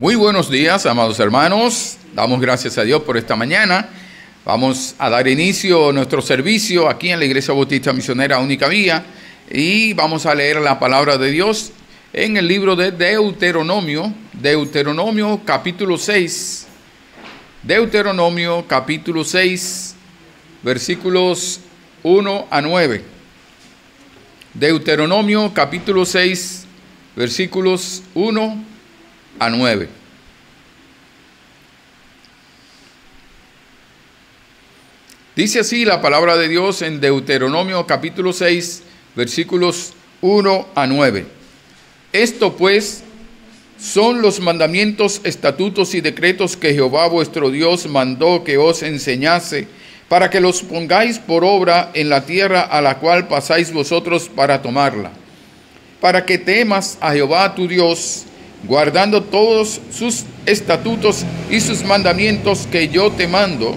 Muy buenos días, amados hermanos. Damos gracias a Dios por esta mañana. Vamos a dar inicio a nuestro servicio aquí en la Iglesia Bautista Misionera Única Vía y vamos a leer la palabra de Dios en el libro de Deuteronomio, capítulo 6. Deuteronomio capítulo 6, versículos 1 a 9. Deuteronomio capítulo 6, versículos 1 a 9. Dice así la palabra de Dios en Deuteronomio capítulo 6, versículos 1 a 9. Esto pues son los mandamientos, estatutos y decretos que Jehová vuestro Dios mandó que os enseñase, para que los pongáis por obra en la tierra a la cual pasáis vosotros para tomarla, para que temas a Jehová tu Dios, guardando todos sus estatutos y sus mandamientos que yo te mando,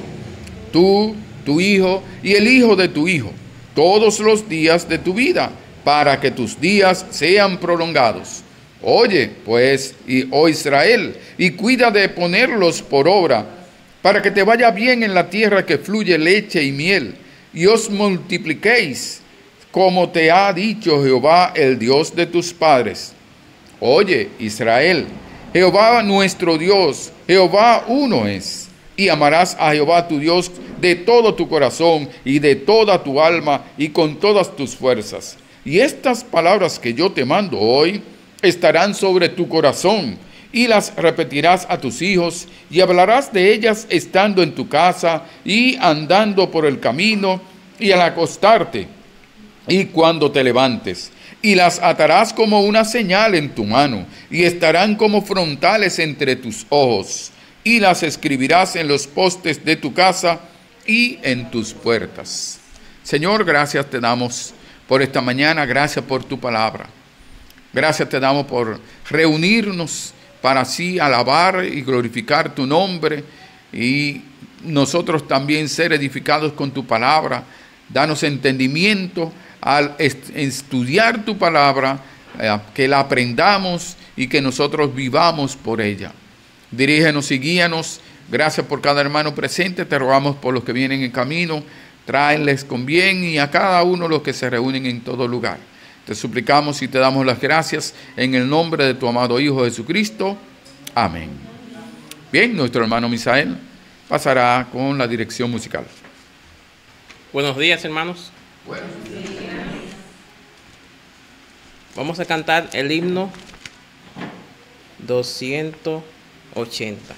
tú, tu hijo y el hijo de tu hijo, todos los días de tu vida, para que tus días sean prolongados. Oye, pues, oh Israel, y cuida de ponerlos por obra, para que te vaya bien en la tierra que fluye leche y miel, y os multipliquéis, como te ha dicho Jehová, el Dios de tus padres. Oye, Israel, Jehová nuestro Dios, Jehová uno es, y amarás a Jehová tu Dios de todo tu corazón y de toda tu alma y con todas tus fuerzas. Y estas palabras que yo te mando hoy estarán sobre tu corazón, y las repetirás a tus hijos, y hablarás de ellas estando en tu casa, y andando por el camino, y al acostarte, y cuando te levantes. Y las atarás como una señal en tu mano, y estarán como frontales entre tus ojos, y las escribirás en los postes de tu casa y en tus puertas. Señor, gracias te damos por esta mañana, gracias por tu palabra. Gracias te damos por reunirnos para así alabar y glorificar tu nombre y nosotros también ser edificados con tu palabra. Danos entendimiento al estudiar tu palabra, que la aprendamos y que nosotros vivamos por ella. Dirígenos y guíanos. Gracias por cada hermano presente. Te rogamos por los que vienen en camino. Tráeles con bien y a cada uno los que se reúnen en todo lugar. Te suplicamos y te damos las gracias en el nombre de tu amado Hijo Jesucristo. Amén. Bien, nuestro hermano Misael pasará con la dirección musical. Buenos días, hermanos. Buenos días. Vamos a cantar el himno 280.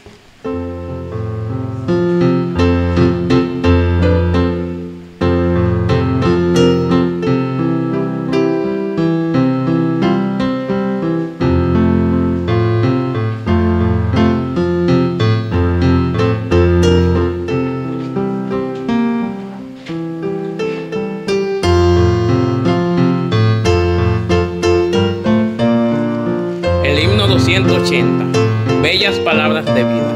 Bellas palabras de vida.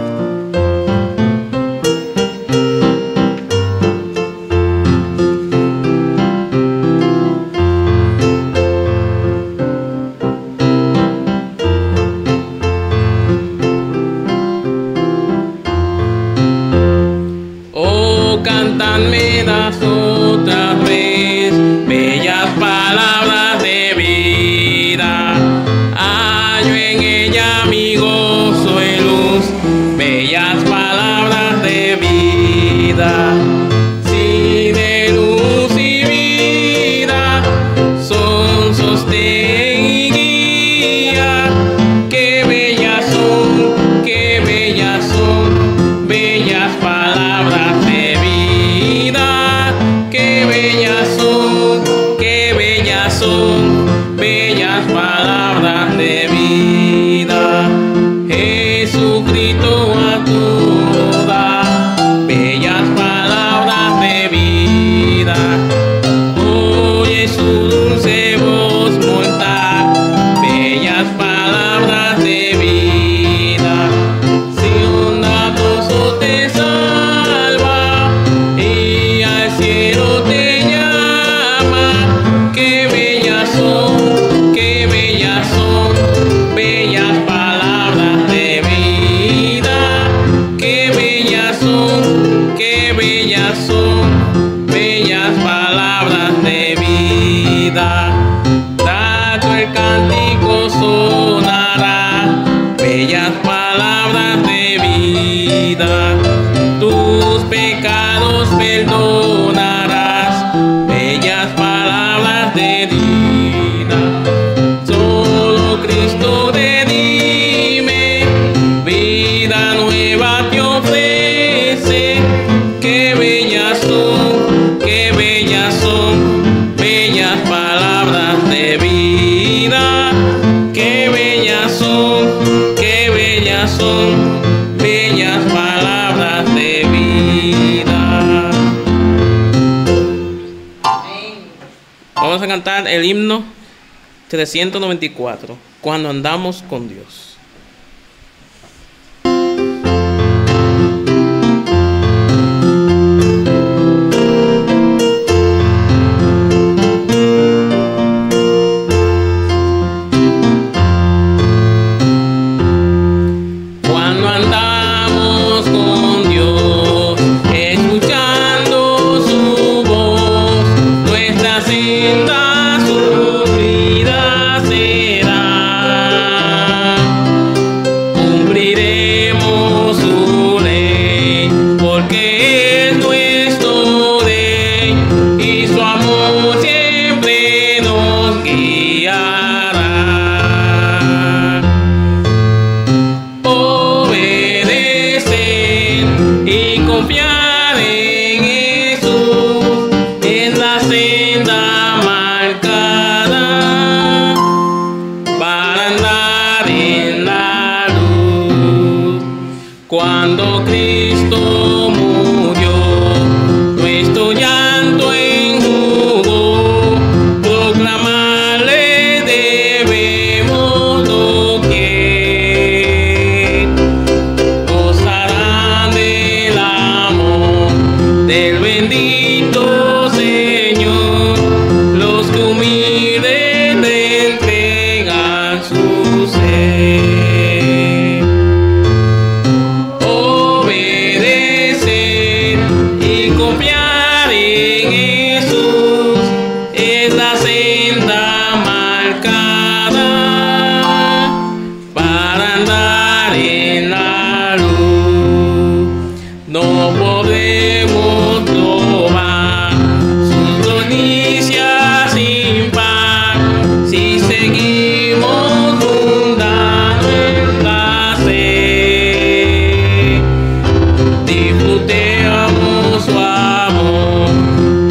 Oh, cántame das otra vez, bellas palabras de vida. Hallo en ella mi gozo y luz, bellas palabras de vida. Sí, de luz y vida son sostén y guía. Qué bellas son, bellas palabras de vida. Qué bellas son, bellas palabras de vida. Jesucristo a toda, bellas palabras de vida. Oye su dulce voz mortal. cántico sonará, bellas palabras de vida. Tus pecados perdonarás, bellas palabras de vida. Solo Cristo redime, vida nueva te ofrece. Qué bellas son, qué bellas son, bellas palabras de vida. Qué bellas son, qué bellas son, bellas palabras de vida. Vamos a cantar el himno 394, Cuando andamos con Dios. Cuando andamos con Dios, escuchando su voz, nuestra senda sufrida será. Cumpliremos su ley, porque es nuestro Rey, y su amor siempre nos guiará. Obedecer y confiar en Jesús es la senda marcada para andar en la luz. Cuando Cristo murió, nuestro llanto enjugó, proclamarle debemos doquier. Gozarán del amor del bendito Señor los que humildes le entregan su ser. Obedecer y confiar en Jesús es la senda marcada para andar en la luz. No podemos probar sus delicias sin par si seguimos fundando el placer. Disfrutemos su amor,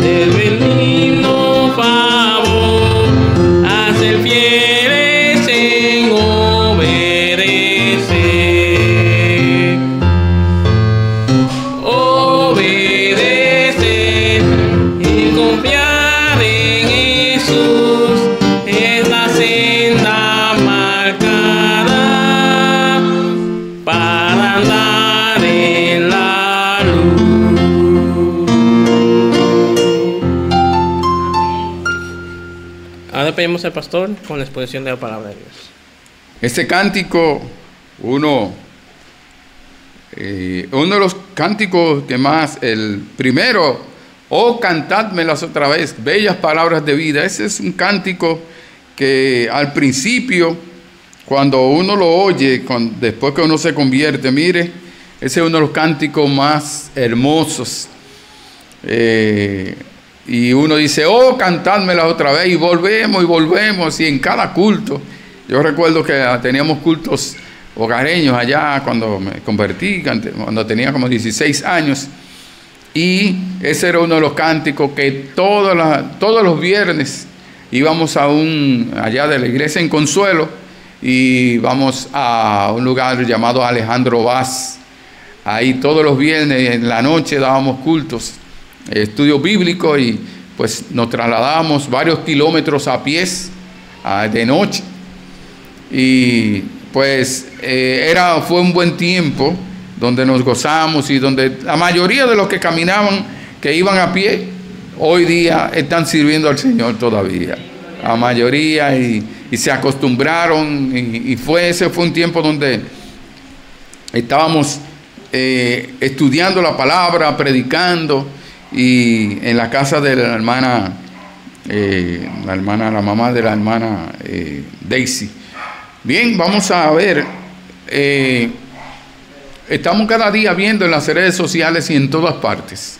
del benigno favor, a ser fieles en obedecer. Obedecer y confiar en Jesús es la senda marcada para andar en la luz. Ahora pedimos al pastor con la exposición de la palabra de Dios. Este cántico, uno de los cánticos que más, el primero, oh cantádmelas otra vez, bellas palabras de vida. Ese es un cántico que al principio, cuando uno lo oye, después que uno se convierte, mire, ese es uno de los cánticos más hermosos. Y uno dice, oh, cantádmelas otra vez, y volvemos, y en cada culto. Yo recuerdo que teníamos cultos hogareños allá cuando me convertí, cuando tenía como 16 años, y ese era uno de los cánticos que todos los viernes íbamos allá de la iglesia en Consuelo, y vamos a un lugar llamado Alejandro Vaz. Ahí todos los viernes en la noche dábamos cultos, estudio bíblico, y pues nos trasladábamos varios kilómetros a pies de noche. Y pues fue un buen tiempo donde nos gozamos, y donde la mayoría de los que caminaban, que iban a pie, hoy día están sirviendo al Señor todavía. La mayoría, y se acostumbraron, y ese fue un tiempo donde estábamos estudiando la palabra, predicando, y en la casa de la hermana la mamá de la hermana Daisy. Bien, vamos a ver, estamos cada día viendo en las redes sociales y en todas partes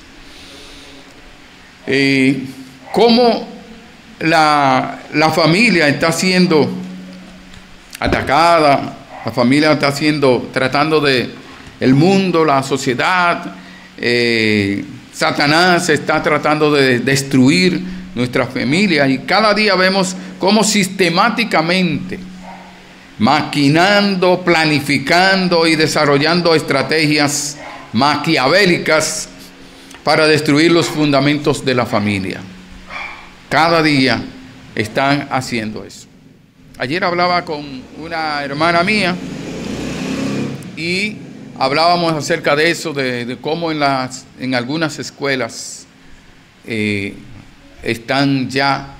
cómo la familia está siendo atacada, la familia está tratando de, el mundo, la sociedad, Satanás está tratando de destruir nuestra familia, y cada día vemos cómo sistemáticamente, maquinando, planificando y desarrollando estrategias maquiavélicas para destruir los fundamentos de la familia. Cada día están haciendo eso. Ayer hablaba con una hermana mía y hablábamos acerca de eso, de cómo en algunas escuelas están ya,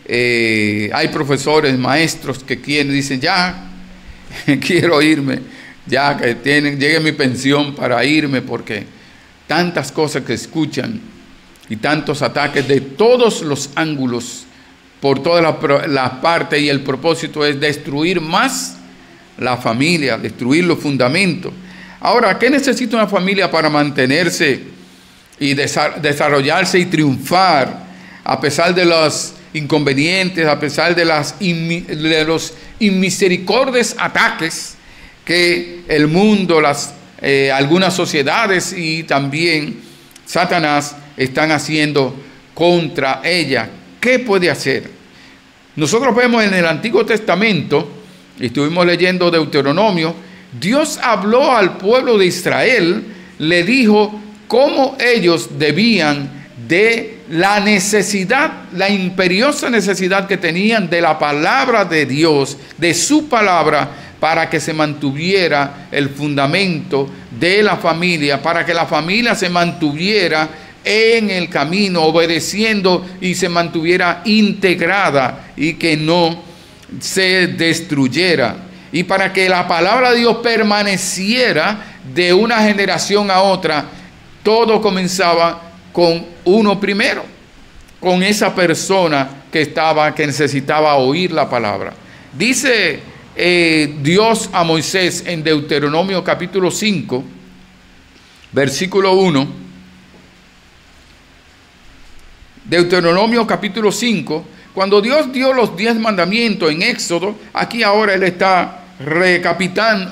hay profesores, maestros que dicen ya, quiero irme, ya que llegue mi pensión para irme, porque tantas cosas que escuchan y tantos ataques de todos los ángulos, por todas las partes, y el propósito es destruir más la familia, destruir los fundamentos. Ahora, ¿qué necesita una familia para mantenerse y desarrollarse y triunfar a pesar de los inconvenientes, a pesar de los inmisericordios ataques que el mundo, algunas sociedades y también Satanás están haciendo contra ella? ¿Qué puede hacer? Nosotros vemos en el Antiguo Testamento, estuvimos leyendo Deuteronomio, Dios habló al pueblo de Israel, le dijo cómo ellos debían de la necesidad, la imperiosa necesidad que tenían de la palabra de Dios, de su palabra, para que se mantuviera el fundamento de la familia, para que la familia se mantuviera en el camino, obedeciendo, y se mantuviera integrada y que no se destruyera, y para que la palabra de Dios permaneciera de una generación a otra. Todo comenzaba con uno primero, con esa persona que necesitaba oír la palabra. Dice Dios a Moisés en Deuteronomio capítulo 5, versículo 1. Deuteronomio capítulo 5, cuando Dios dio los 10 mandamientos en Éxodo, aquí ahora Él está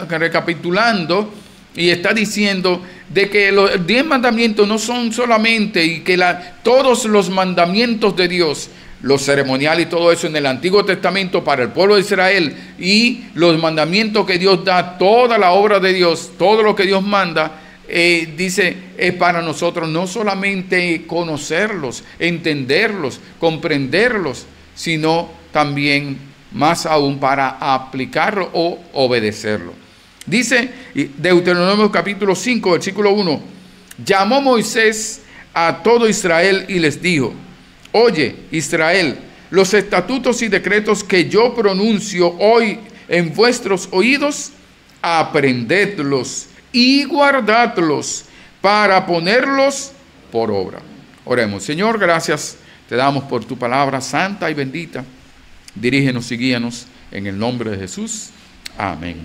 recapitulando y está diciendo de que los 10 mandamientos no son solamente, y que todos los mandamientos de Dios, los ceremoniales y todo eso en el Antiguo Testamento para el pueblo de Israel, y los mandamientos que Dios da, toda la obra de Dios, todo lo que Dios manda, dice, es para nosotros no solamente conocerlos, entenderlos, comprenderlos, sino también, más aún, para aplicarlo o obedecerlo. Dice Deuteronomio capítulo 5, versículo 1, llamó Moisés a todo Israel y les dijo: oye, Israel, los estatutos y decretos que yo pronuncio hoy en vuestros oídos, aprendedlos y guardadlos para ponerlos por obra. Oremos. Señor, gracias te damos por tu palabra santa y bendita. Dirígenos y guíanos en el nombre de Jesús. Amén.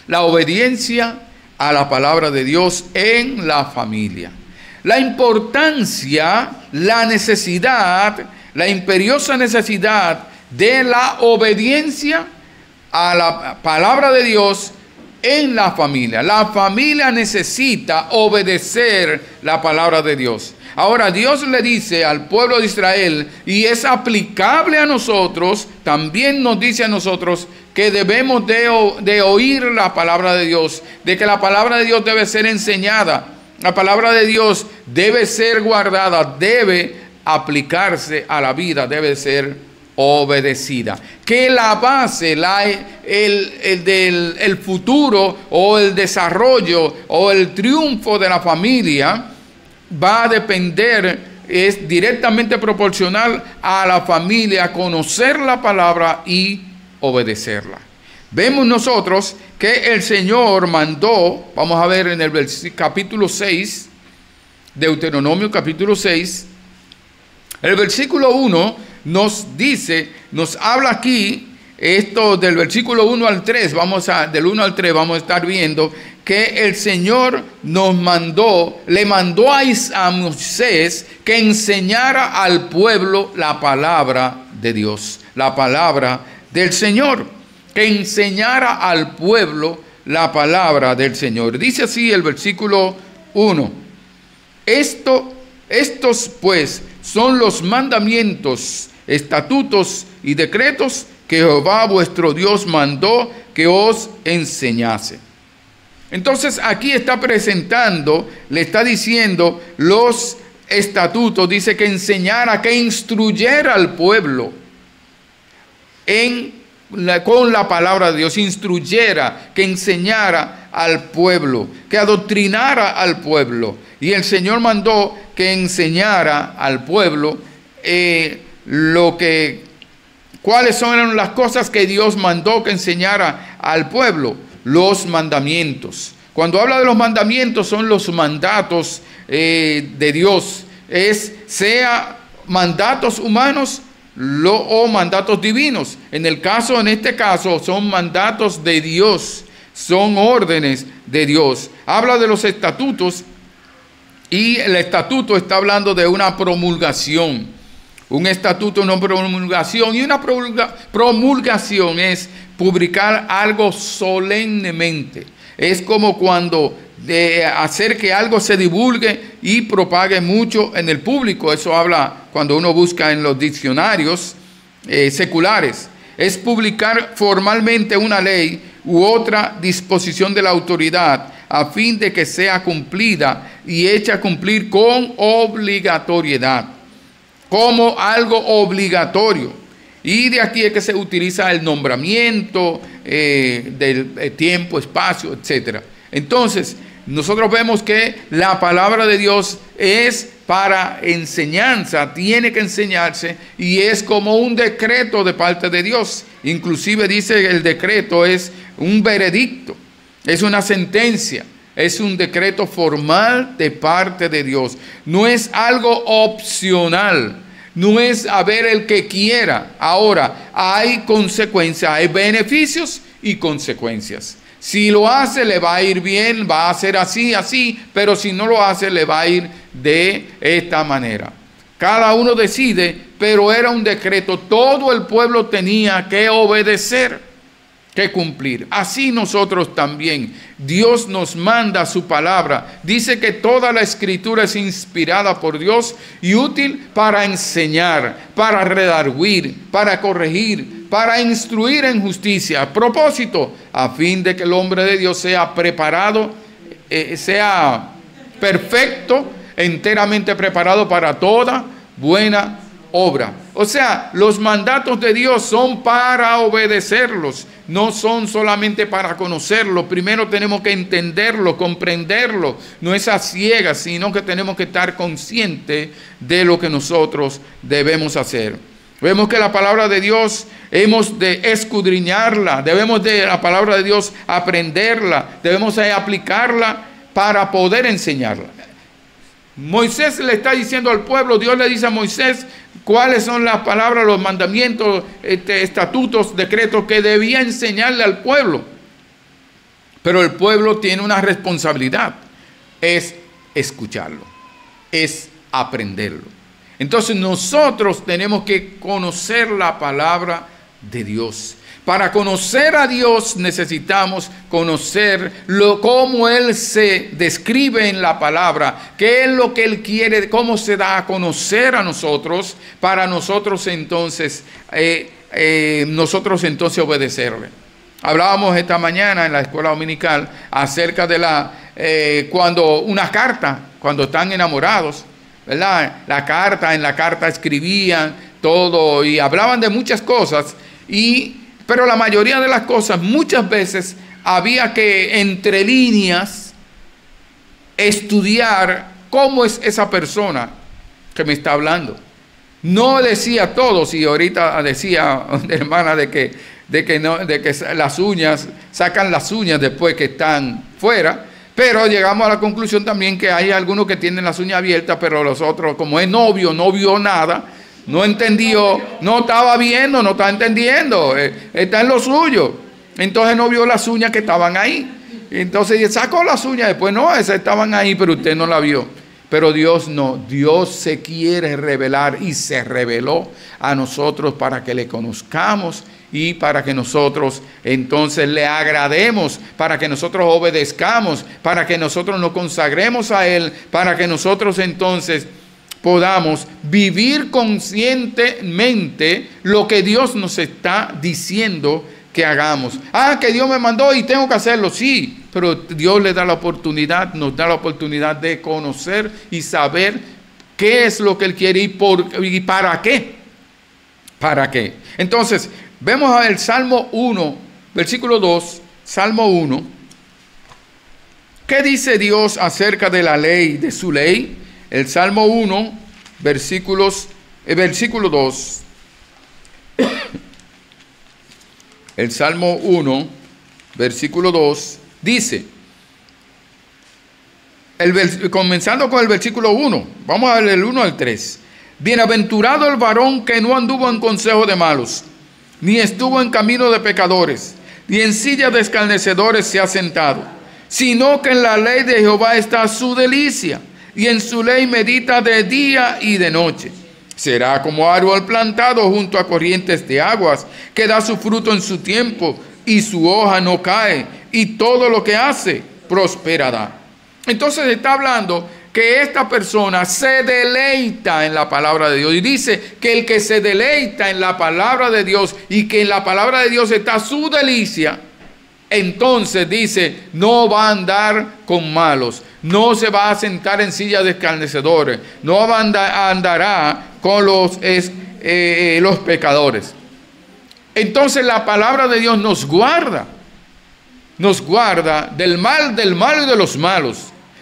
La obediencia a la palabra de Dios en la familia. La importancia, la necesidad, la imperiosa necesidad de la obediencia a la palabra de Dios en la familia. La familia necesita obedecer la palabra de Dios. Ahora, Dios le dice al pueblo de Israel, y es aplicable a nosotros, también nos dice a nosotros, que debemos de oír la palabra de Dios, de que la palabra de Dios debe ser enseñada, la palabra de Dios debe ser guardada, debe aplicarse a la vida, debe ser obedecida. Que la base, el futuro o el desarrollo o el triunfo de la familia va a depender, es directamente proporcional a la familia conocer la palabra y obedecerla. Vemos nosotros que el Señor mandó, vamos a ver en el capítulo 6, Deuteronomio capítulo 6, El versículo 1 nos dice, nos habla aquí, esto del versículo 1 al 3, del 1 al 3 vamos a estar viendo que el Señor le mandó a Moisés que enseñara al pueblo la palabra de Dios, la palabra del Señor, que enseñara al pueblo la palabra del Señor. Dice así el versículo 1. Estos pues son los mandamientos, estatutos y decretos que Jehová vuestro Dios mandó que os enseñase. Entonces aquí está presentando, le está diciendo los estatutos, dice que enseñara, que instruyera al pueblo con la palabra de Dios, instruyera, que enseñara al pueblo, que adoctrinara al pueblo. Y el Señor mandó que enseñara al pueblo cuáles son las cosas que Dios mandó que enseñara al pueblo, los mandamientos. Cuando habla de los mandamientos, son los mandatos de Dios, sea mandatos humanos o mandatos divinos. En este caso, son mandatos de Dios, son órdenes de Dios. Habla de los estatutos, y el estatuto está hablando de una promulgación. Un estatuto, una promulgación, y una promulgación es publicar algo solemnemente. Es como cuando hacer que algo se divulgue y propague mucho en el público. Eso habla cuando uno busca en los diccionarios seculares. Es publicar formalmente una ley u otra disposición de la autoridad a fin de que sea cumplida y hecha cumplir con obligatoriedad, como algo obligatorio. Y de aquí es que se utiliza el nombramiento del tiempo, espacio, etc. Entonces, nosotros vemos que la palabra de Dios es para enseñanza, tiene que enseñarse, y es como un decreto de parte de Dios. Inclusive dice el decreto es un veredicto, es una sentencia, es un decreto formal de parte de Dios. No es algo opcional, no es a ver el que quiera. Ahora, hay consecuencias, hay beneficios y consecuencias. Si lo hace, le va a ir bien, va a ser así, pero si no lo hace, le va a ir de esta manera. Cada uno decide, pero era un decreto. Todo el pueblo tenía que obedecer, que cumplir. Así nosotros también. Dios nos manda su palabra. Dice que toda la escritura es inspirada por Dios y útil para enseñar, para redarguir, para corregir, para instruir en justicia. A propósito, a fin de que el hombre de Dios sea preparado, sea perfecto, enteramente preparado para toda buena obra. O sea, los mandatos de Dios son para obedecerlos, no son solamente para conocerlo. Primero tenemos que entenderlo, comprenderlo. No es a ciegas, sino que tenemos que estar conscientes de lo que nosotros debemos hacer. Vemos que la palabra de Dios hemos de escudriñarla, debemos de la palabra de Dios aprenderla, debemos de aplicarla para poder enseñarla. Moisés le está diciendo al pueblo, Dios le dice a Moisés cuáles son las palabras, los mandamientos, estatutos, decretos que debía enseñarle al pueblo. Pero el pueblo tiene una responsabilidad, es escucharlo, es aprenderlo. Entonces nosotros tenemos que conocer la palabra de Dios. Para conocer a Dios necesitamos conocer cómo Él se describe en la palabra, qué es lo que Él quiere, cómo se da a conocer a nosotros, para nosotros entonces obedecerle. Hablábamos esta mañana en la escuela dominical acerca de cuando están enamorados, ¿verdad? En la carta escribían todo y hablaban de muchas cosas, pero la mayoría de las cosas, muchas veces había que entre líneas estudiar cómo es esa persona que me está hablando. No decía todo, si ahorita decía una hermana de que las uñas, sacan las uñas después que están fuera, pero llegamos a la conclusión también que hay algunos que tienen las uñas abiertas, pero los otros, como es novio, no vio nada, no entendió, no estaba viendo, no estaba entendiendo, está en lo suyo. Entonces no vio las uñas que estaban ahí. Entonces sacó las uñas, después no, esas estaban ahí, pero usted no la vio. Pero Dios no, Dios se quiere revelar y se reveló a nosotros para que le conozcamos y para que nosotros entonces le agrademos, para que nosotros obedezcamos, para que nosotros nos consagremos a Él, para que nosotros entonces podamos vivir conscientemente lo que Dios nos está diciendo que hagamos. Que Dios me mandó y tengo que hacerlo, sí, pero Dios le da la oportunidad, nos da la oportunidad de conocer y saber qué es lo que Él quiere y para qué. ¿Para qué? Entonces, vemos el Salmo 1, versículo 2, Salmo 1. ¿Qué dice Dios acerca de la ley, de su ley? El Salmo 1, versículo 2. El Salmo 1, versículo 2, dice, comenzando con el versículo 1, vamos a ver el 1 al 3. Bienaventurado el varón que no anduvo en consejo de malos, ni estuvo en camino de pecadores, ni en silla de escarnecedores se ha sentado, sino que en la ley de Jehová está su delicia, y en su ley medita de día y de noche. Será como árbol plantado junto a corrientes de aguas, que da su fruto en su tiempo, y su hoja no cae, y todo lo que hace prosperará. Entonces está hablando que esta persona se deleita en la palabra de Dios. Y dice que el que se deleita en la palabra de Dios y que en la palabra de Dios está su delicia, entonces dice, no va a andar con malos, no se va a sentar en silla de escarnecedores, no andará con los pecadores. Entonces la palabra de Dios nos guarda del mal y de los malos.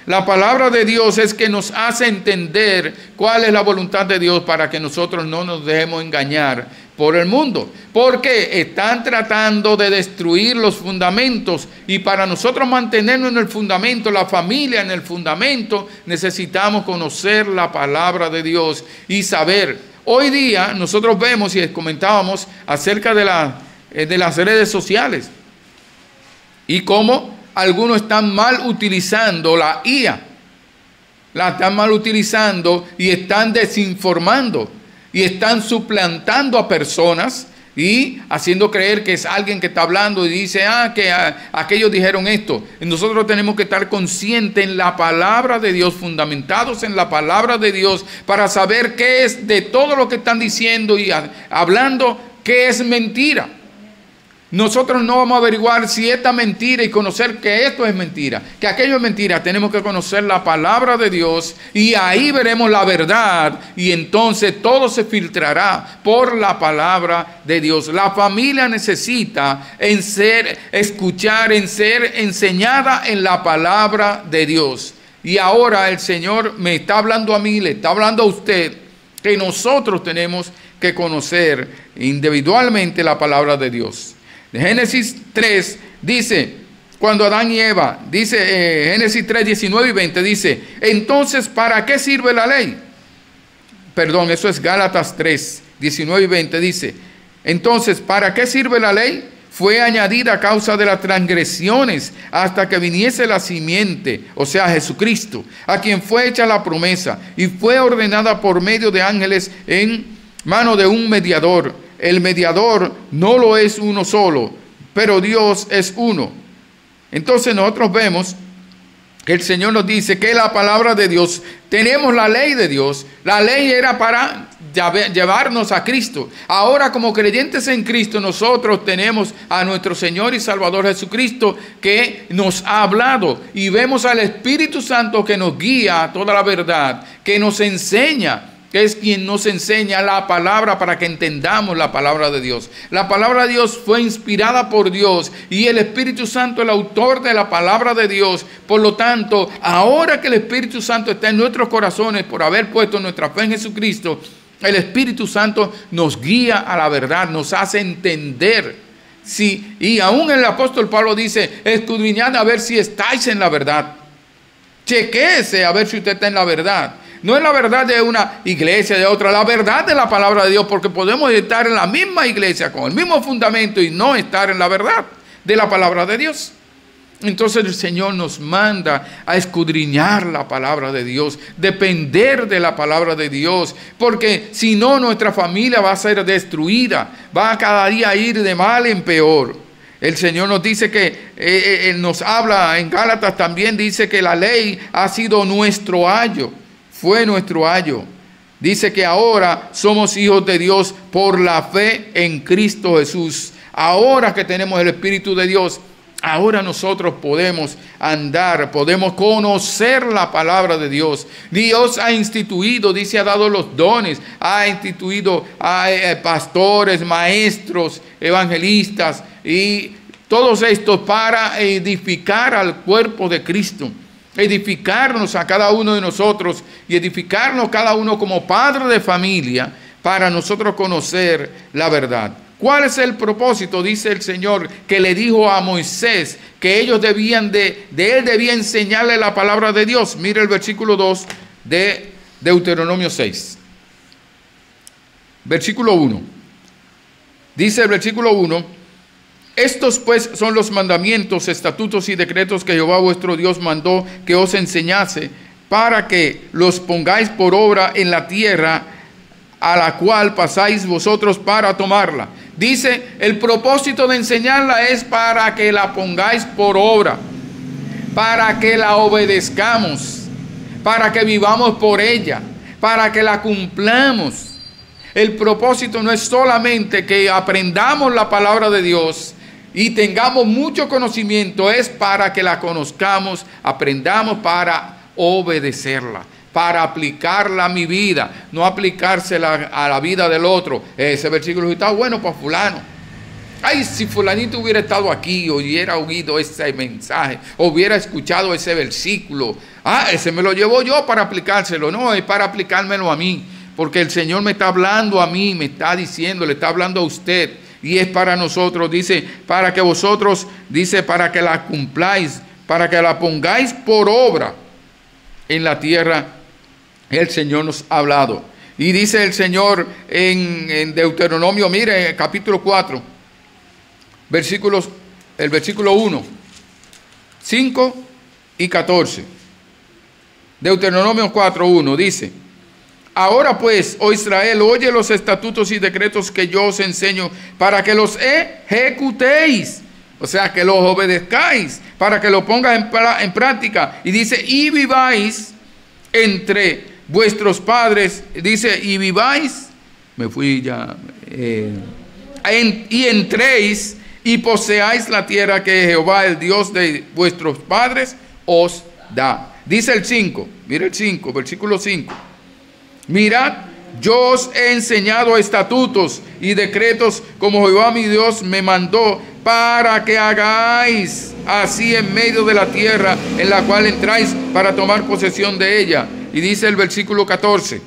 La palabra de Dios es que nos hace entender cuál es la voluntad de Dios para que nosotros no nos dejemos engañar por el mundo. Porque están tratando de destruir los fundamentos y para nosotros mantenernos en el fundamento, la familia en el fundamento, necesitamos conocer la palabra de Dios y saber. Hoy día nosotros vemos y comentábamos acerca de las redes sociales y cómo algunos están mal utilizando la IA, la están mal utilizando y están desinformando y están suplantando a personas y haciendo creer que es alguien que está hablando y dice, que aquellos dijeron esto. Nosotros tenemos que estar conscientes en la palabra de Dios, fundamentados en la palabra de Dios, para saber qué es de todo lo que están diciendo y hablando, qué es mentira. Nosotros no vamos a averiguar si esta es mentira y conocer que esto es mentira, que aquello es mentira. Tenemos que conocer la palabra de Dios y ahí veremos la verdad y entonces todo se filtrará por la palabra de Dios. La familia necesita escuchar, en ser enseñada en la palabra de Dios. Y ahora el Señor me está hablando a mí, le está hablando a usted, que nosotros tenemos que conocer individualmente la palabra de Dios. Génesis 3 dice, cuando Adán y Eva, dice Génesis 3, 19 y 20, dice, entonces, ¿para qué sirve la ley? Perdón, eso es Gálatas 3, 19 y 20, dice, entonces, ¿para qué sirve la ley? Fue añadida a causa de las transgresiones hasta que viniese la simiente, o sea, Jesucristo, a quien fue hecha la promesa y fue ordenada por medio de ángeles en mano de un mediador. El mediador no lo es uno solo, pero Dios es uno. Entonces nosotros vemos que el Señor nos dice que la palabra de Dios, tenemos la ley de Dios. La ley era para llevarnos a Cristo. Ahora, como creyentes en Cristo, nosotros tenemos a nuestro Señor y Salvador Jesucristo que nos ha hablado. Y vemos al Espíritu Santo que nos guía a toda la verdad, que nos enseña, que es quien nos enseña la palabra para que entendamos la palabra de Dios. La palabra de Dios fue inspirada por Dios y el Espíritu Santo, el autor de la palabra de Dios. Por lo tanto, ahora que el Espíritu Santo está en nuestros corazones por haber puesto nuestra fe en Jesucristo, el Espíritu Santo nos guía a la verdad, nos hace entender. Sí, y aún el apóstol Pablo dice, escudriñad a ver si estáis en la verdad. Chequéese a ver si usted está en la verdad. No es la verdad de una iglesia, de otra, la verdad de la palabra de Dios, porque podemos estar en la misma iglesia con el mismo fundamento y no estar en la verdad de la palabra de Dios. Entonces el Señor nos manda a escudriñar la palabra de Dios, depender de la palabra de Dios, porque si no nuestra familia va a ser destruida, va a cada día ir de mal en peor. El Señor nos dice que, Él nos habla en Gálatas también, dice que la ley ha sido nuestro ayo, fue nuestro ayo. Dice que ahora somos hijos de Dios por la fe en Cristo Jesús. Ahora que tenemos el Espíritu de Dios, ahora nosotros podemos andar, podemos conocer la palabra de Dios. Dios ha instituido, dice, ha dado los dones, ha instituido a pastores, maestros, evangelistas y todos estos para edificar al cuerpo de Cristo, edificarnos a cada uno de nosotros y edificarnos cada uno como padre de familia para nosotros conocer la verdad. ¿Cuál es el propósito? Dice el Señor que le dijo a Moisés que ellos debían él debía enseñarle la palabra de Dios. Mire el versículo 2 de Deuteronomio 6. Versículo 1. Dice el versículo 1: estos pues son los mandamientos, estatutos y decretos que Jehová vuestro Dios mandó que os enseñase, para que los pongáis por obra en la tierra a la cual pasáis vosotros para tomarla. Dice, el propósito de enseñarla es para que la pongáis por obra, para que la obedezcamos, para que vivamos por ella, para que la cumplamos. El propósito no es solamente que aprendamos la palabra de Dios y tengamos mucho conocimiento, es para que la conozcamos, aprendamos para obedecerla, para aplicarla a mi vida, no aplicársela a la vida del otro. Ese versículo está bueno para fulano. Ay, si fulanito hubiera estado aquí, hubiera oído ese mensaje, hubiera escuchado ese versículo. Ese me lo llevo yo para aplicárselo. No, es para aplicármelo a mí, porque el Señor me está hablando a mí, me está diciendo, le está hablando a usted. Y es para nosotros, dice, para que vosotros, dice, para que la cumpláis, para que la pongáis por obra en la tierra. El Señor nos ha hablado. Y dice el Señor en Deuteronomio, mire, capítulo 4, el versículo 1, 5 y 14. Deuteronomio 4, 1 dice: ahora pues, oh Israel, oye los estatutos y decretos que yo os enseño, para que los ejecutéis, o sea, que los obedezcáis, para que lo pongas en práctica. Y dice, y viváis entre vuestros padres, dice, y viváis, me fui ya, y entréis y poseáis la tierra que Jehová, el Dios de vuestros padres, os da. Dice el 5, mira el 5, versículo 5. Mirad, yo os he enseñado estatutos y decretos como Jehová mi Dios me mandó, para que hagáis así en medio de la tierra en la cual entráis para tomar posesión de ella. Y dice el versículo 14,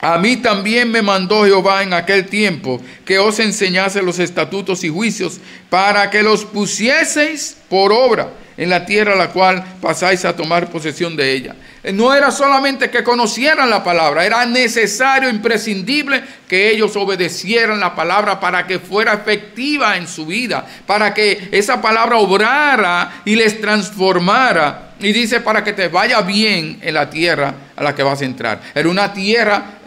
a mí también me mandó Jehová en aquel tiempo que os enseñase los estatutos y juicios, para que los pusieseis por obra en la tierra a la cual pasáis a tomar posesión de ella. No era solamente que conocieran la palabra, era necesario, imprescindible que ellos obedecieran la palabra para que fuera efectiva en su vida, para que esa palabra obrara y les transformara. Y dice, para que te vaya bien en la tierra a la que vas a entrar. Era una tierra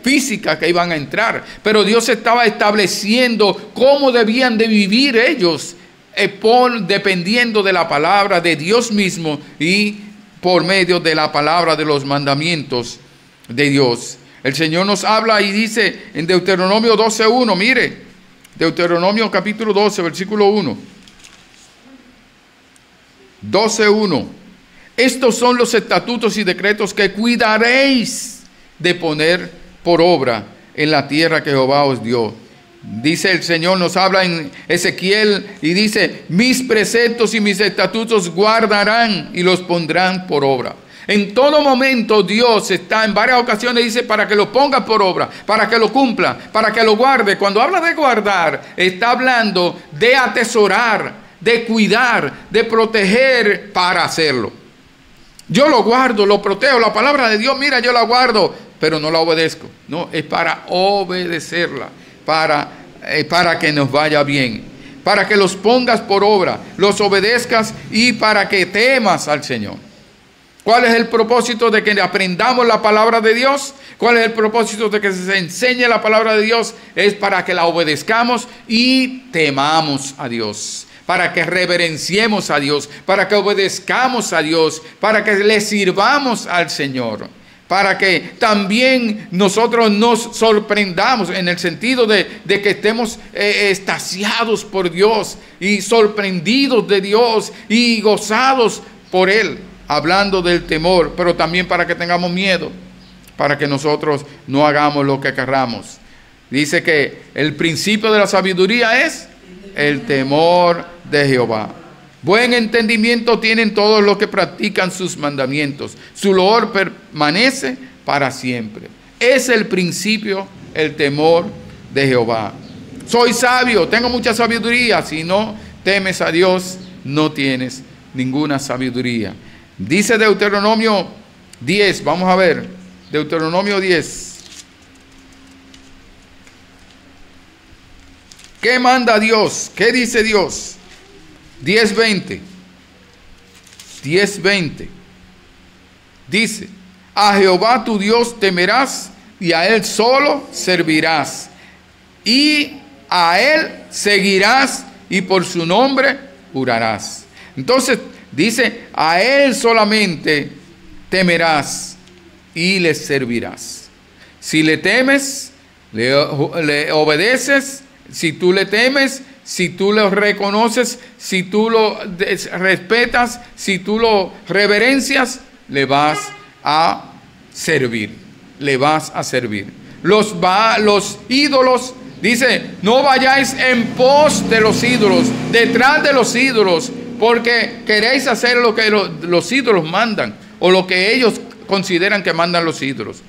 física que iban a entrar, pero Dios estaba estableciendo cómo debían de vivir ellos, dependiendo de la palabra de Dios mismo y por medio de la palabra de los mandamientos de Dios. El Señor nos habla y dice en Deuteronomio 12:1, mire, Deuteronomio capítulo 12, versículo 1. 12:1. Estos son los estatutos y decretos que cuidaréis de poner por obra en la tierra que Jehová os dio. Dice el Señor, nos habla en Ezequiel y dice, mis preceptos y mis estatutos guardarán y los pondrán por obra. En todo momento Dios está, en varias ocasiones dice, para que lo ponga por obra, para que lo cumpla, para que lo guarde. Cuando habla de guardar, está hablando de atesorar, de cuidar, de proteger para hacerlo. Yo lo guardo, lo protejo, la palabra de Dios, mira, yo la guardo, pero no la obedezco. No, es para obedecerla, para que nos vaya bien, para que los pongas por obra, los obedezcas y para que temas al Señor. ¿Cuál es el propósito de que aprendamos la palabra de Dios? ¿Cuál es el propósito de que se enseñe la palabra de Dios? Es para que la obedezcamos y temamos a Dios, para que reverenciemos a Dios, para que obedezcamos a Dios, para que le sirvamos al Señor, para que también nosotros nos sorprendamos en el sentido de que estemos extasiados por Dios y sorprendidos de Dios y gozados por Él, hablando del temor, pero también para que tengamos miedo, para que nosotros no hagamos lo que querramos. Dice que el principio de la sabiduría es el temor de Jehová. Buen entendimiento tienen todos los que practican sus mandamientos. Su loor permanece para siempre. Es el principio, el temor de Jehová. Soy sabio, tengo mucha sabiduría. Si no temes a Dios, no tienes ninguna sabiduría. Dice Deuteronomio 10, vamos a ver, Deuteronomio 10. ¿Qué manda Dios? ¿Qué dice Dios? 10:20. 10:20. Dice, a Jehová tu Dios temerás y a Él solo servirás. Y a Él seguirás y por su nombre jurarás. Entonces dice, a Él solamente temerás y le servirás. Si le temes, le obedeces. Si tú le temes, si tú lo reconoces, si tú lo respetas, si tú lo reverencias, le vas a servir. Le vas a servir. Los ídolos, dice, no vayáis en pos de los ídolos, detrás de los ídolos, porque queréis hacer lo que los ídolos mandan o lo que ellos consideran que mandan los ídolos.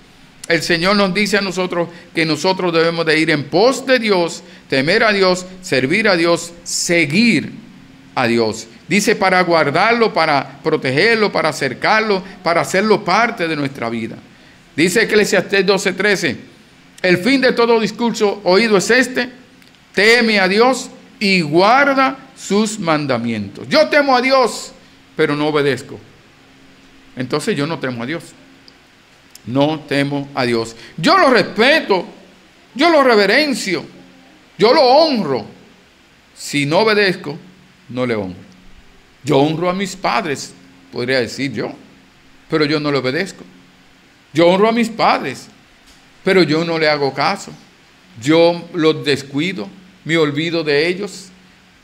El Señor nos dice a nosotros que nosotros debemos de ir en pos de Dios, temer a Dios, servir a Dios, seguir a Dios. Dice para guardarlo, para protegerlo, para acercarlo, para hacerlo parte de nuestra vida. Dice Eclesiastés 12:13, el fin de todo discurso oído es este, teme a Dios y guarda sus mandamientos. Yo temo a Dios, pero no obedezco. Entonces yo no temo a Dios. No temo a Dios. Yo lo respeto, yo lo reverencio, yo lo honro. Si no obedezco, no le honro. Yo honro a mis padres, podría decir yo, pero yo no le obedezco. Yo honro a mis padres, pero yo no le hago caso. Yo los descuido, me olvido de ellos,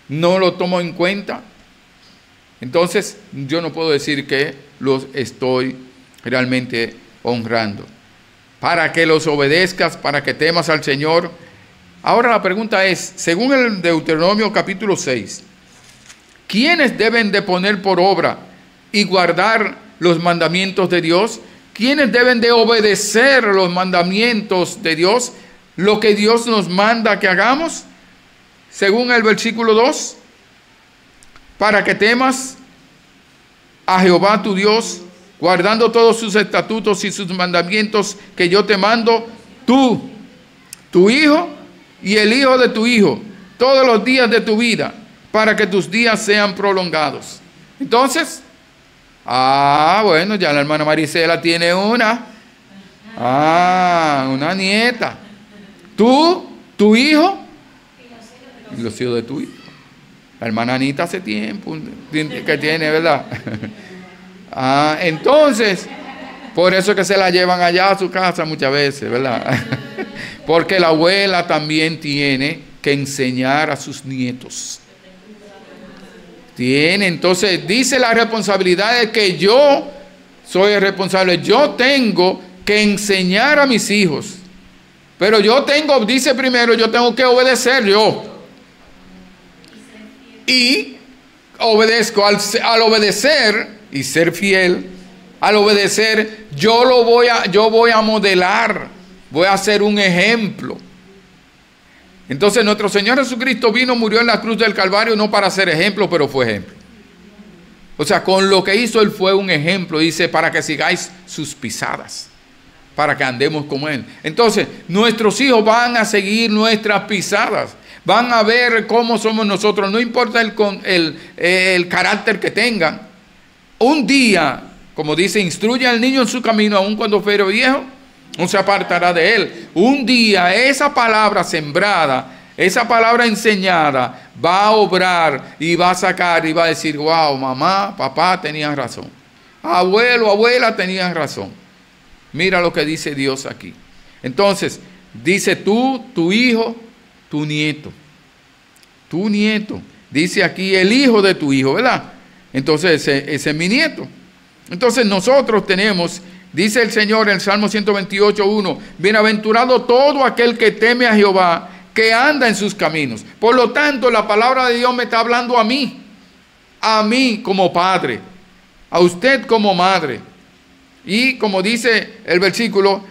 no lo tomo en cuenta. Entonces, yo no puedo decir que los estoy realmente honrando. Para que los obedezcas, para que temas al Señor. Ahora la pregunta es, según el Deuteronomio capítulo 6, ¿quiénes deben de poner por obra y guardar los mandamientos de Dios? ¿Quiénes deben de obedecer los mandamientos de Dios? Lo que Dios nos manda que hagamos, según el versículo 2, para que temas a Jehová tu Dios, guardando todos sus estatutos y sus mandamientos que yo te mando, tú, tu hijo y el hijo de tu hijo, todos los días de tu vida, para que tus días sean prolongados. Entonces, bueno, ya la hermana Marisela tiene una nieta. Tú, tu hijo y los hijos de tu hijo. La hermana Anita hace tiempo que tiene, ¿verdad? Entonces, por eso es que se la llevan allá a su casa muchas veces, ¿verdad? Porque la abuela también tiene que enseñar a sus nietos. Entonces, dice la responsabilidad de que yo soy el responsable. Yo tengo que enseñar a mis hijos. Pero dice primero, yo tengo que obedecer yo. Y obedezco. Al obedecer y ser fiel, al obedecer, yo voy a modelar, voy a hacer un ejemplo. Entonces nuestro Señor Jesucristo vino, murió en la cruz del Calvario no para ser ejemplo, pero fue ejemplo. O sea, con lo que hizo él fue un ejemplo. Dice, para que sigáis sus pisadas, para que andemos como él. Entonces, nuestros hijos van a seguir nuestras pisadas. Van a ver cómo somos nosotros. No importa el carácter que tengan. Un día, como dice, instruye al niño en su camino, aun cuando fuere viejo, no se apartará de él. Un día esa palabra sembrada, esa palabra enseñada, va a obrar y va a sacar y va a decir, wow, mamá, papá tenían razón. Abuelo, abuela tenían razón. Mira lo que dice Dios aquí. Entonces, dice tú, tu hijo, tu nieto. Tu nieto. Dice aquí el hijo de tu hijo, ¿verdad? Entonces ese es mi nieto. Entonces nosotros tenemos, dice el Señor en el Salmo 128:1, bienaventurado todo aquel que teme a Jehová, que anda en sus caminos. Por lo tanto, la palabra de Dios me está hablando a mí como padre, a usted como madre. Y como dice el versículo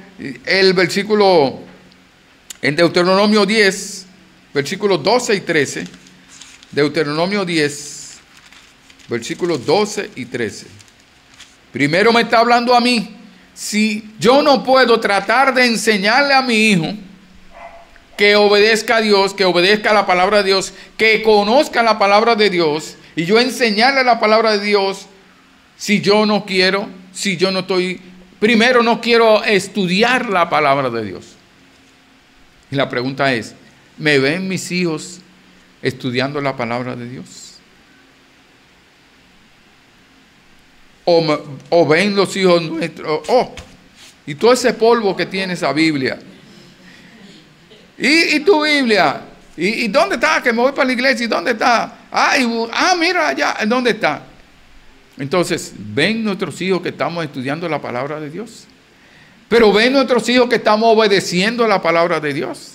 en Deuteronomio 10, versículos 12 y 13, Deuteronomio 10, versículos 12 y 13. Primero me está hablando a mí. Si yo no puedo tratar de enseñarle a mi hijo que obedezca a Dios, que obedezca a la palabra de Dios, que conozca la palabra de Dios, y yo enseñarle la palabra de Dios, si yo no quiero, si yo no estoy, primero no quiero estudiar la palabra de Dios. Y la pregunta es, ¿me ven mis hijos estudiando la palabra de Dios? O ven los hijos nuestros, y todo ese polvo que tiene esa Biblia. ¿Y tu Biblia? ¿Y dónde está? Que me voy para la iglesia. ¿Y dónde está? Mira allá. ¿Dónde está? Entonces, ven nuestros hijos que estamos estudiando la palabra de Dios. Pero ven nuestros hijos que estamos obedeciendo la palabra de Dios.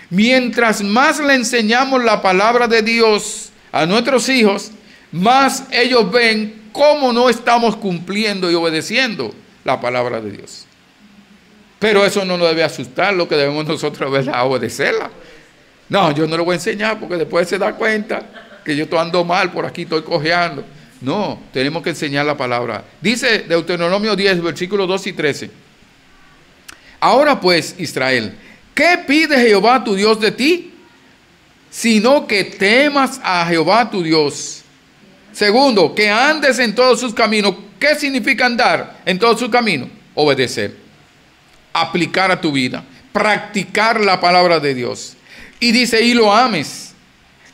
Mientras más le enseñamos la palabra de Dios a nuestros hijos, más ellos ven cómo no estamos cumpliendo y obedeciendo la palabra de Dios. Pero eso no nos debe asustar, lo que debemos nosotros es obedecerla. No, yo no le voy a enseñar porque después se da cuenta que yo estoy ando mal, por aquí estoy cojeando. No, tenemos que enseñar la palabra. Dice Deuteronomio 10, versículos 2 y 13. Ahora pues, Israel, ¿qué pide Jehová tu Dios de ti? Sino que temas a Jehová tu Dios. Segundo, que andes en todos sus caminos. ¿Qué significa andar en todos sus caminos? Obedecer, aplicar a tu vida, practicar la palabra de Dios. Y dice, y lo ames,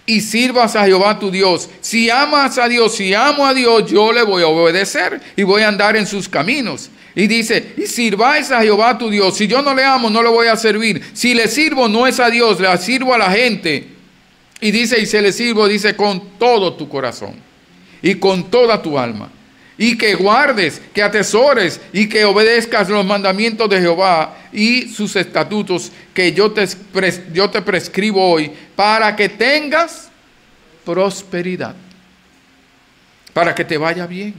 y sirvas a Jehová tu Dios. Si amas a Dios, si amo a Dios, yo le voy a obedecer y voy a andar en sus caminos. Y dice, y sirváis a Jehová tu Dios. Si yo no le amo, no le voy a servir. Si le sirvo, no es a Dios, le sirvo a la gente. Y dice, y se le sirvo, dice, con todo tu corazón y con toda tu alma. Y que guardes, que atesores y que obedezcas los mandamientos de Jehová y sus estatutos que yo te prescribo hoy, para que tengas prosperidad, para que te vaya bien.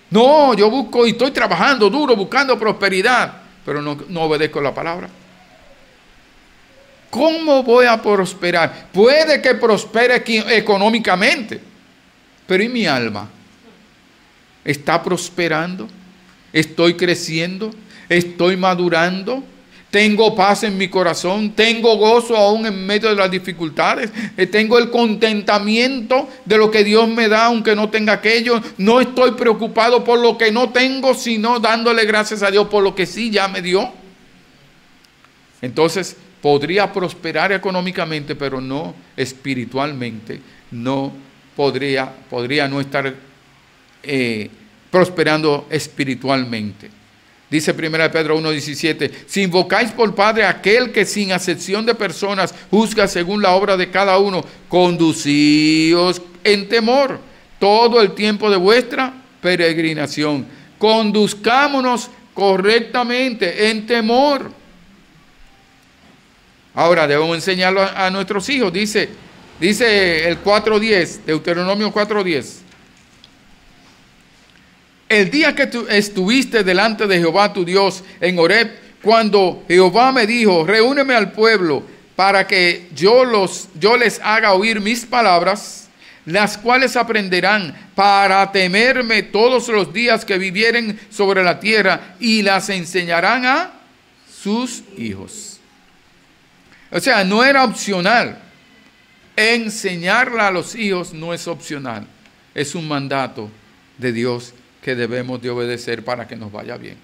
No, yo busco y estoy trabajando duro buscando prosperidad, pero no obedezco la palabra. ¿Cómo voy a prosperar? Puede que prospere económicamente, pero ¿y mi alma? ¿Está prosperando? ¿Estoy creciendo? ¿Estoy madurando? ¿Tengo paz en mi corazón? ¿Tengo gozo aún en medio de las dificultades? ¿Tengo el contentamiento de lo que Dios me da aunque no tenga aquello? No estoy preocupado por lo que no tengo, sino dándole gracias a Dios por lo que sí ya me dio. Entonces, podría prosperar económicamente, pero no espiritualmente. No podría no estar prosperando espiritualmente. Dice 1 Pedro 1:17, si invocáis por Padre aquel que sin acepción de personas juzga según la obra de cada uno, conducíos en temor todo el tiempo de vuestra peregrinación. Conduzcámonos correctamente en temor. Ahora debemos enseñarlo a nuestros hijos. Dice el 4:10, Deuteronomio 4:10. El día que tú estuviste delante de Jehová tu Dios en Horeb, cuando Jehová me dijo, reúneme al pueblo para que yo les haga oír mis palabras, las cuales aprenderán para temerme todos los días que vivieren sobre la tierra, y las enseñarán a sus hijos. O sea, no era opcional. Enseñarla a los hijos no es opcional. Es un mandato de Dios que debemos de obedecer para que nos vaya bien.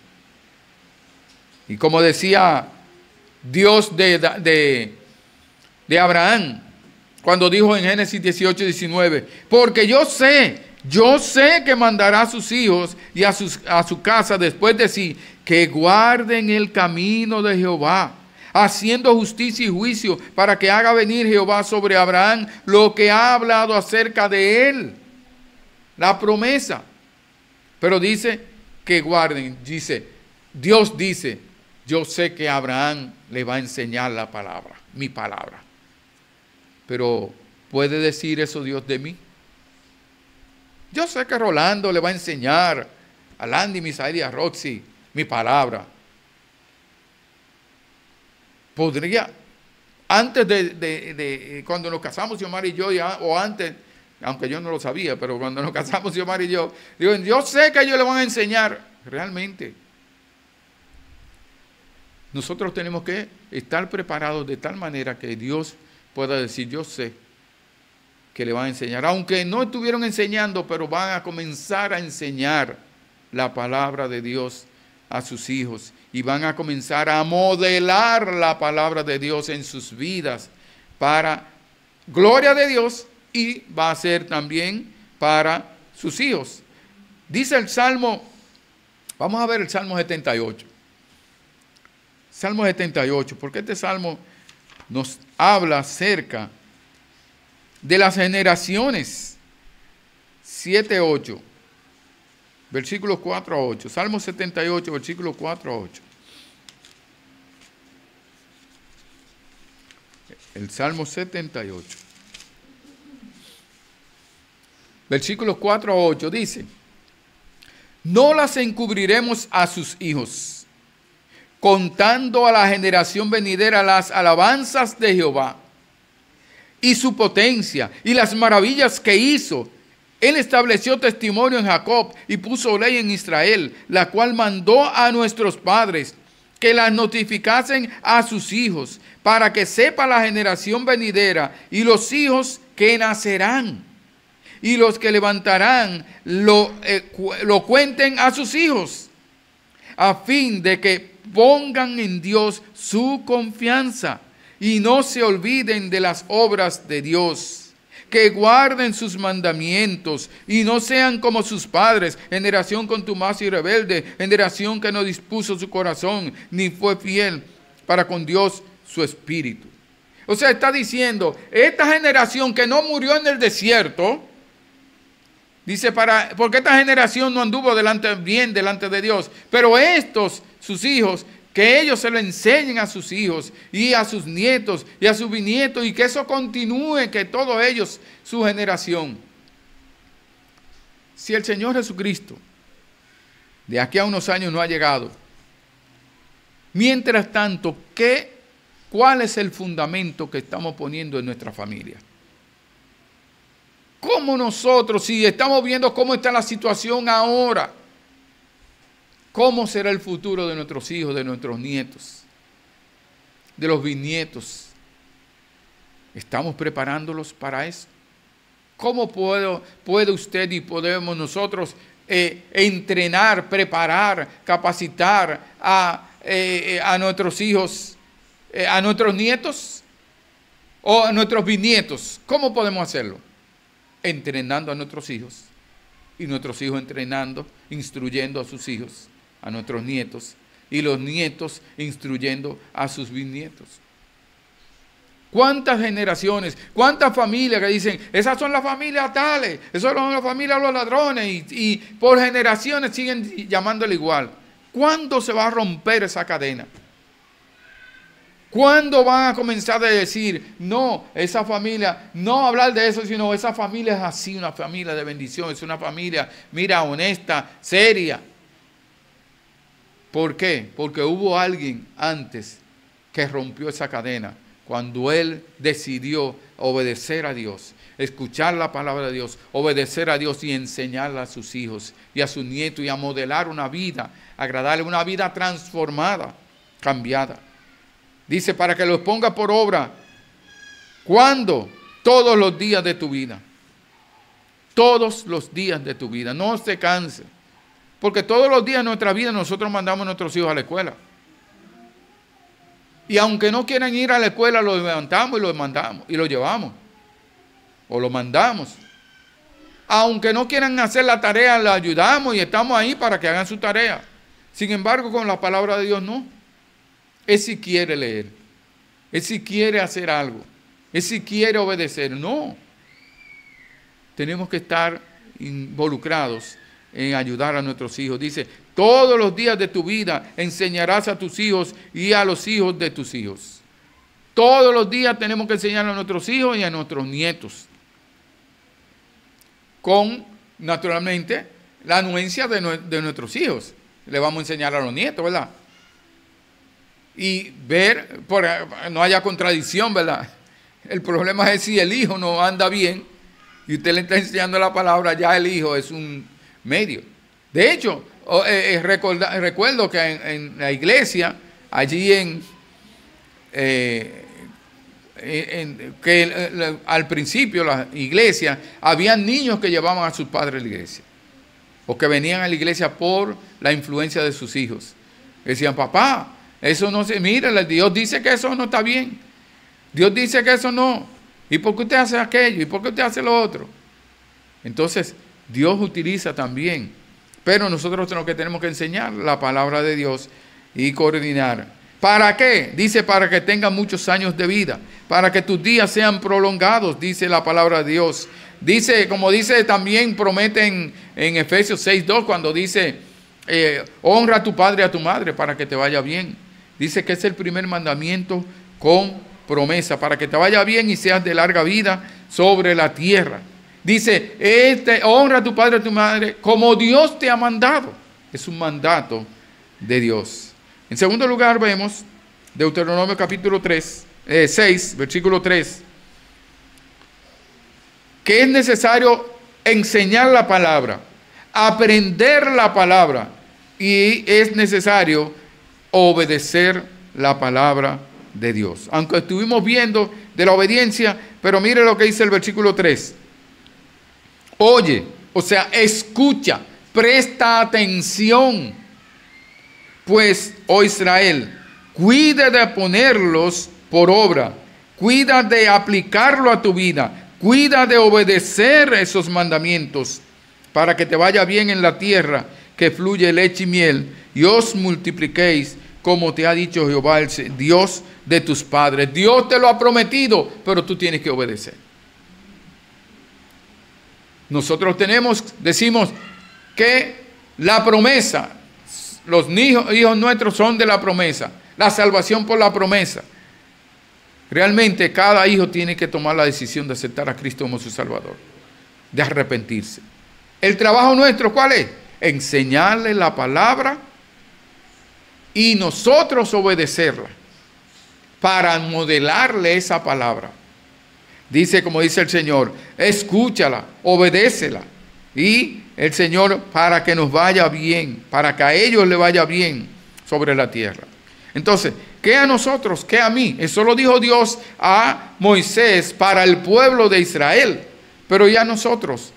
Y como decía Dios de Abraham, cuando dijo en Génesis 18:19, porque yo sé que mandará a sus hijos y a su casa después de sí, que guarden el camino de Jehová, haciendo justicia y juicio, para que haga venir Jehová sobre Abraham lo que ha hablado acerca de él. La promesa. Pero dice que guarden, Dios dice, yo sé que Abraham le va a enseñar la palabra, mi palabra. Pero, ¿puede decir eso Dios de mí? Yo sé que Rolando le va a enseñar a Landy, Misael y a Roxy mi palabra. Podría, antes de cuando nos casamos Xiomara y yo, o antes, aunque yo no lo sabía, pero cuando nos casamos Xiomara y yo, digo, yo sé que ellos le van a enseñar. Realmente, nosotros tenemos que estar preparados de tal manera que Dios pueda decir, yo sé que le van a enseñar, aunque no estuvieron enseñando, pero van a comenzar a enseñar la palabra de Dios a sus hijos, y van a comenzar a modelar la palabra de Dios en sus vidas para gloria de Dios, y va a ser también para sus hijos. Dice el Salmo, vamos a ver el Salmo 78. Salmo 78, porque este Salmo nos habla acerca de las generaciones. 7-8, versículos 4 a 8. Salmo 78, versículos 4 a 8. El Salmo 78. Versículos 4 a 8 dice, no las encubriremos a sus hijos, contando a la generación venidera las alabanzas de Jehová y su potencia y las maravillas que hizo. Él estableció testimonio en Jacob y puso ley en Israel, la cual mandó a nuestros padres que las notificasen a sus hijos, para que sepa la generación venidera y los hijos que nacerán, y los que levantarán lo cuenten a sus hijos, a fin de que pongan en Dios su confianza y no se olviden de las obras de Dios, que guarden sus mandamientos y no sean como sus padres, generación contumaz y rebelde, generación que no dispuso su corazón ni fue fiel para con Dios su espíritu. O sea, está diciendo, esta generación que no murió en el desierto, dice, porque esta generación no anduvo bien delante de Dios, pero estos, sus hijos, que ellos se lo enseñen a sus hijos y a sus nietos y a sus bisnietos, y que eso continúe, que todos ellos, su generación. Si el Señor Jesucristo de aquí a unos años no ha llegado, mientras tanto, ¿cuál es el fundamento que estamos poniendo en nuestra familia? ¿Cómo nosotros, si estamos viendo cómo está la situación ahora, cómo será el futuro de nuestros hijos, de nuestros nietos, de los bisnietos? ¿Estamos preparándolos para eso? ¿Cómo puede usted y podemos nosotros entrenar, preparar, capacitar a nuestros hijos, a nuestros nietos o a nuestros bisnietos? ¿Cómo podemos hacerlo? Entrenando a nuestros hijos, y nuestros hijos entrenando, instruyendo a sus hijos, a nuestros nietos, y los nietos instruyendo a sus bisnietos. ¿Cuántas generaciones, cuántas familias que dicen, esas son las familias tales, esas son las familias de los ladrones, y por generaciones siguen llamándole igual? ¿Cuándo se va a romper esa cadena? ¿Cuándo van a comenzar a decir, no, esa familia, no hablar de eso, sino esa familia es así, una familia de bendición, es una familia, mira, honesta, seria? ¿Por qué? Porque hubo alguien antes que rompió esa cadena, cuando él decidió obedecer a Dios. escuchar la palabra de Dios, obedecer a Dios y enseñarla a sus hijos y a sus nietos y a modelar una vida agradable, una vida transformada, cambiada. Dice, para que los ponga por obra. ¿Cuándo? Todos los días de tu vida. Todos los días de tu vida. No se canse. Porque todos los días de nuestra vida nosotros mandamos a nuestros hijos a la escuela. Y aunque no quieran ir a la escuela, los levantamos y los mandamos y los llevamos. O los mandamos. Aunque no quieran hacer la tarea, la ayudamos y estamos ahí para que hagan su tarea. Sin embargo, con la palabra de Dios no. Él sí quiere leer. Él sí quiere hacer algo. Él sí quiere obedecer. No. Tenemos que estar involucrados en ayudar a nuestros hijos. Dice, todos los días de tu vida enseñarás a tus hijos y a los hijos de tus hijos. Todos los días tenemos que enseñar a nuestros hijos y a nuestros nietos. Con, naturalmente, la anuencia de nuestros hijos. Le vamos a enseñar a los nietos, ¿verdad? Y ver, no haya contradicción, ¿verdad? El problema es si el hijo no anda bien y usted le está enseñando la palabra, ya el hijo es un medio. De hecho, recuerdo que en la iglesia, allí al principio la iglesia, había niños que llevaban a sus padres a la iglesia, o que venían a la iglesia por la influencia de sus hijos. Decían, papá, eso no se mira, Dios dice que eso no está bien. Dios dice que eso no. ¿Y por qué usted hace aquello? ¿Y por qué usted hace lo otro? Entonces, Dios utiliza también. Pero nosotros tenemos que enseñar la palabra de Dios y coordinar. ¿Para qué? Dice, para que tengan muchos años de vida. Para que tus días sean prolongados, dice la palabra de Dios. Dice, como dice también, promete en Efesios 6:2, cuando dice, honra a tu padre y a tu madre para que te vaya bien. Dice que es el primer mandamiento con promesa, para que te vaya bien y seas de larga vida sobre la tierra. Dice, honra a tu padre y a tu madre como Dios te ha mandado. Es un mandato de Dios. En segundo lugar vemos Deuteronomio capítulo 6, versículo 3, que es necesario enseñar la palabra, aprender la palabra, y es necesario obedecer la palabra de Dios. Aunque estuvimos viendo de la obediencia, pero mire lo que dice el versículo 3. Oye, o sea, escucha, presta atención, pues, oh Israel, cuida de ponerlos por obra, cuida de aplicarlo a tu vida, cuida de obedecer esos mandamientos, para que te vaya bien en la tierra que fluye leche y miel, y os multipliquéis, como te ha dicho Jehová, el Dios de tus padres. Dios te lo ha prometido, pero tú tienes que obedecer. Nosotros decimos que la promesa, los hijos nuestros son de la promesa, la salvación por la promesa. Realmente cada hijo tiene que tomar la decisión de aceptar a Cristo como su Salvador, de arrepentirse. El trabajo nuestro, ¿cuál es? Enseñarle la palabra y nosotros obedecerla para modelarle esa palabra. Dice, como dice el Señor, escúchala, obedécela. Y el Señor, para que nos vaya bien, para que a ellos le vaya bien sobre la tierra. Entonces, ¿qué a nosotros? ¿Qué a mí? Eso lo dijo Dios a Moisés para el pueblo de Israel. Pero ¿y a nosotros?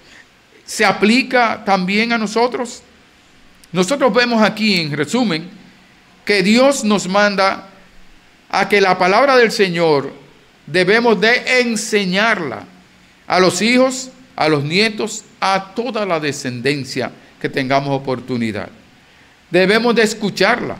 ¿Se aplica también a nosotros? Nosotros vemos aquí, en resumen, que Dios nos manda a que la palabra del Señor debemos de enseñarla a los hijos, a los nietos, a toda la descendencia que tengamos oportunidad. Debemos de escucharla,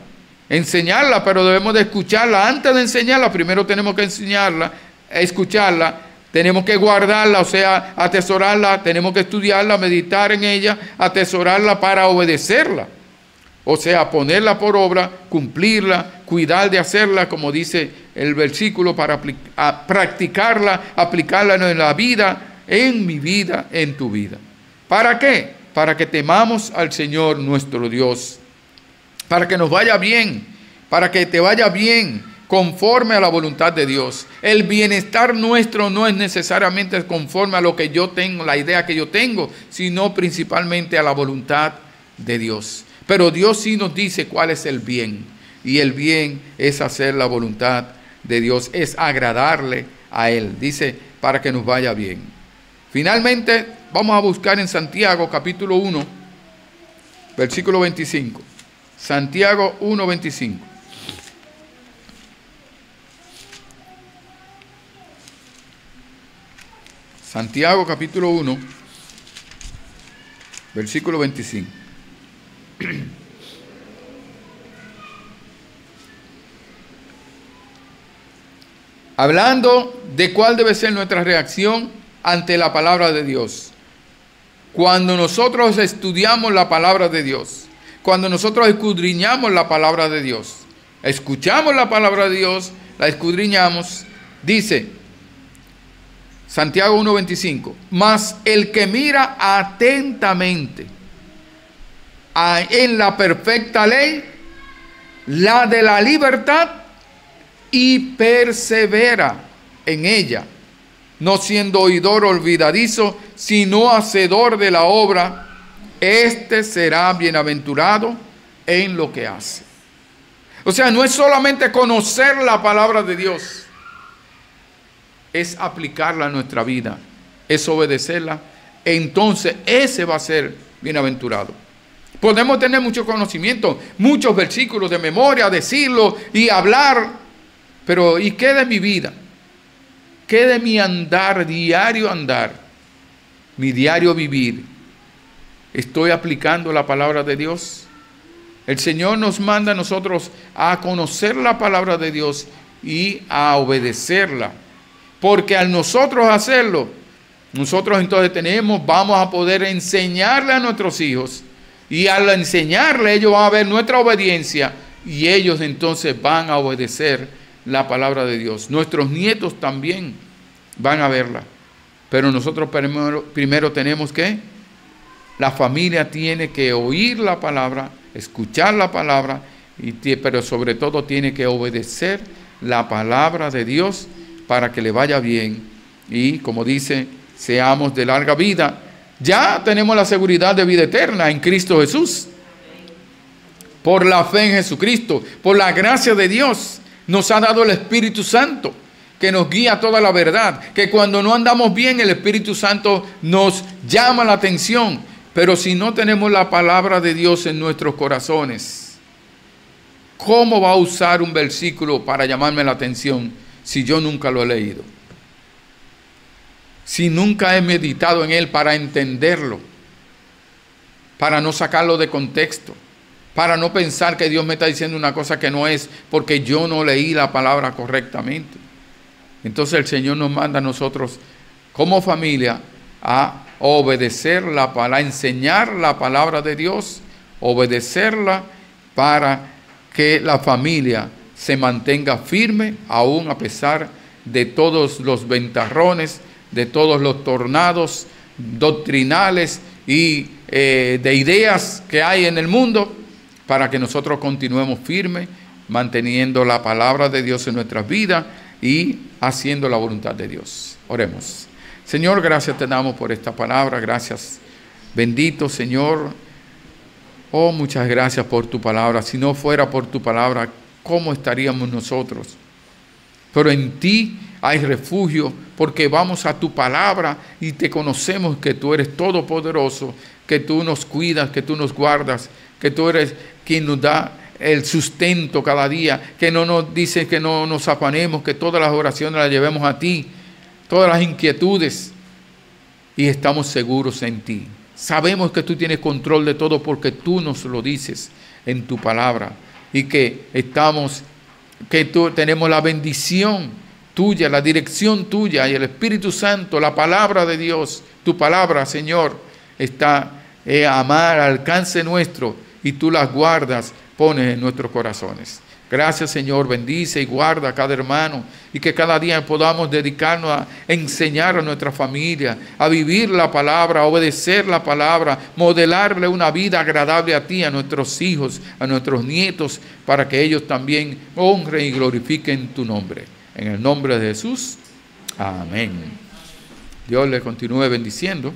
enseñarla, pero debemos de escucharla. Antes de enseñarla, primero tenemos que enseñarla, escucharla, tenemos que guardarla, o sea, atesorarla, tenemos que estudiarla, meditar en ella, atesorarla para obedecerla. O sea, ponerla por obra, cumplirla, cuidar de hacerla, como dice el versículo, para practicarla, aplicarla en la vida, en mi vida, en tu vida. ¿Para qué? Para que temamos al Señor nuestro Dios, para que nos vaya bien, para que te vaya bien conforme a la voluntad de Dios. El bienestar nuestro no es necesariamente conforme a lo que yo tengo, la idea que yo tengo, sino principalmente a la voluntad de Dios. Pero Dios sí nos dice cuál es el bien. Y el bien es hacer la voluntad de Dios, es agradarle a Él. Dice, para que nos vaya bien. Finalmente, vamos a buscar en Santiago capítulo 1, versículo 25. Santiago 1, 25. Santiago capítulo 1, versículo 25. Hablando de cuál debe ser nuestra reacción ante la palabra de Dios. Cuando nosotros estudiamos la palabra de Dios, cuando nosotros escudriñamos la palabra de Dios, escuchamos la palabra de Dios, la escudriñamos, dice Santiago 1:25, mas el que mira atentamente en la perfecta ley, la de la libertad, y persevera en ella, no siendo oidor olvidadizo, sino hacedor de la obra, este será bienaventurado en lo que hace. O sea, no es solamente conocer la palabra de Dios, es aplicarla a nuestra vida, es obedecerla. Entonces ese va a ser bienaventurado. Podemos tener mucho conocimiento, muchos versículos de memoria, decirlo y hablar, pero ¿y qué de mi vida? ¿Qué de mi andar, diario andar, mi diario vivir? ¿Estoy aplicando la palabra de Dios? El Señor nos manda a nosotros a conocer la palabra de Dios y a obedecerla. Porque al nosotros hacerlo, nosotros entonces vamos a poder enseñarle a nuestros hijos. Y al enseñarle, ellos van a ver nuestra obediencia y ellos entonces van a obedecer la palabra de Dios. Nuestros nietos también van a verla. Pero nosotros primero tenemos que, la familia tiene que oír la palabra, escuchar la palabra, pero sobre todo tiene que obedecer la palabra de Dios para que le vaya bien. Y como dice, seamos de larga vida. Ya tenemos la seguridad de vida eterna en Cristo Jesús. Por la fe en Jesucristo, por la gracia de Dios, nos ha dado el Espíritu Santo, que nos guía a toda la verdad, que cuando no andamos bien, el Espíritu Santo nos llama la atención. Pero si no tenemos la palabra de Dios en nuestros corazones, ¿cómo va a usar un versículo para llamarme la atención si yo nunca lo he leído? Si nunca he meditado en él para entenderlo, para no sacarlo de contexto, para no pensar que Dios me está diciendo una cosa que no es, porque yo no leí la palabra correctamente. Entonces el Señor nos manda a nosotros como familia a obedecer a enseñar la palabra de Dios, obedecerla para que la familia se mantenga firme, aún a pesar de todos los ventarrones, de todos los tornados doctrinales y de ideas que hay en el mundo, para que nosotros continuemos firmes, manteniendo la palabra de Dios en nuestras vidas y haciendo la voluntad de Dios. Oremos. Señor, gracias te damos por esta palabra, gracias, bendito Señor. Oh, muchas gracias por tu palabra. Si no fuera por tu palabra, ¿cómo estaríamos nosotros? Pero en ti hay refugio, porque vamos a tu palabra y te conocemos que tú eres todopoderoso, que tú nos cuidas, que tú nos guardas, que tú eres quien nos da el sustento cada día, que no nos dices que no nos afanemos, que todas las oraciones las llevemos a ti, todas las inquietudes, y estamos seguros en ti. Sabemos que tú tienes control de todo porque tú nos lo dices en tu palabra, y que tenemos la bendición tuya, la dirección tuya y el Espíritu Santo, la palabra de Dios, tu palabra, Señor, está al alcance nuestro, y tú las guardas, pones en nuestros corazones. Gracias, Señor, bendice y guarda a cada hermano y que cada día podamos dedicarnos a enseñar a nuestra familia, a vivir la palabra, a obedecer la palabra, modelarle una vida agradable a ti, a nuestros hijos, a nuestros nietos, para que ellos también honren y glorifiquen tu nombre. En el nombre de Jesús, amén. Dios le continúe bendiciendo.